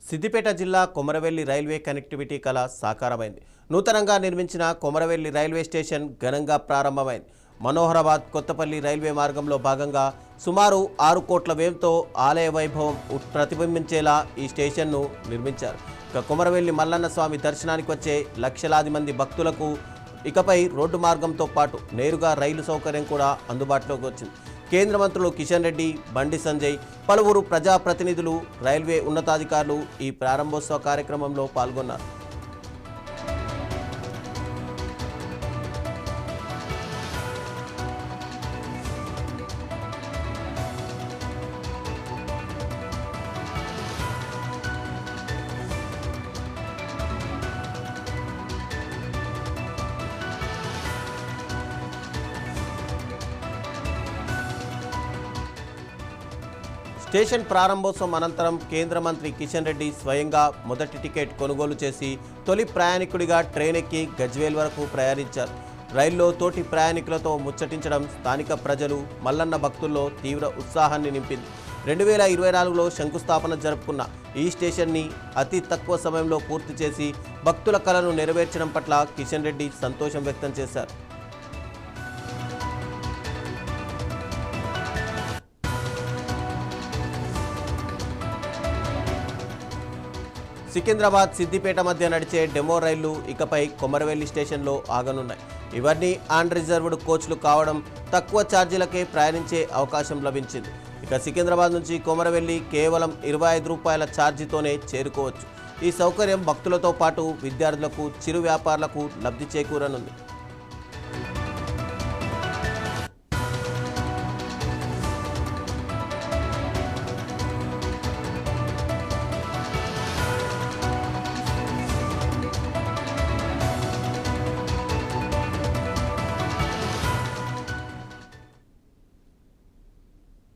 సిద్దిపేట జిల్లా Komaravelli railway connectivity కళ సాకారమైంది. నూతనంగా నిర్మించిన కొమరవెల్లి రైల్వే స్టేషన్ ఘనంగా ప్రారంభమైంది. మనోహరాబాద్ కొత్తపల్లి రైల్వే మార్గంలో భాగంగా సుమారు 6 కోట్ల వ్యయంతో ఆలయ వైభవం ప్రతిబింబించేలా ఈ స్టేషన్ను నిర్మించారు. కొమరవెల్లి మల్లన్న స్వామి దర్శనానికి వచ్చే లక్షలాది మంది భక్తులకు ఇకపై రోడ్డు మార్గంతో పాటు నేరుగా రైలు సౌకర్యం కూడా అందుబాటులోకి వచ్చింది. కేంద్ర మంత్రులు కిషన్ రెడ్డి, బండి సంజయ్, పలువురు ప్రజాప్రతినిధులు, రైల్వే ఉన్నతాధికారులు ఈ ప్రారంభోత్సవ కార్యక్రమంలో పాల్గొన్నారు. స్టేషన్ ప్రారంభోత్సవం అనంతరం కేంద్ర మంత్రి కిషన్ రెడ్డి స్వయంగా మొదటి టికెట్ కొనుగోలు చేసి తొలి ప్రయాణికుడిగా ట్రైన్ ఎక్కి గజ్వేల్ వరకు ప్రయాణించారు. రైల్లో తోటి ప్రయాణికులతో ముచ్చటించడం స్థానిక ప్రజలు, మల్లన్న భక్తుల్లో తీవ్ర ఉత్సాహాన్ని నింపింది. 2024లో శంకుస్థాపన జరుపుకున్న ఈ స్టేషన్ని అతి తక్కువ సమయంలో పూర్తి చేసి భక్తుల కలను నెరవేర్చడం పట్ల కిషన్ రెడ్డి సంతోషం వ్యక్తం చేశారు. సికింద్రాబాద్ సిద్దిపేట మధ్య నడిచే డెమో రైళ్లు ఇకపై కొమరవెల్లి స్టేషన్లో ఆగనున్నాయి. ఇవన్నీ అన్ రిజర్వ్డ్ కోచ్లు కావడం తక్కువ ఛార్జీలకే ప్రయాణించే అవకాశం లభించింది. ఇక సికింద్రాబాద్ నుంచి కొమరవెల్లి కేవలం 25 రూపాయల ఛార్జీతోనే చేరుకోవచ్చు. ఈ సౌకర్యం భక్తులతో పాటు విద్యార్థులకు, చిరు వ్యాపారులకు లబ్ధి చేకూరనుంది.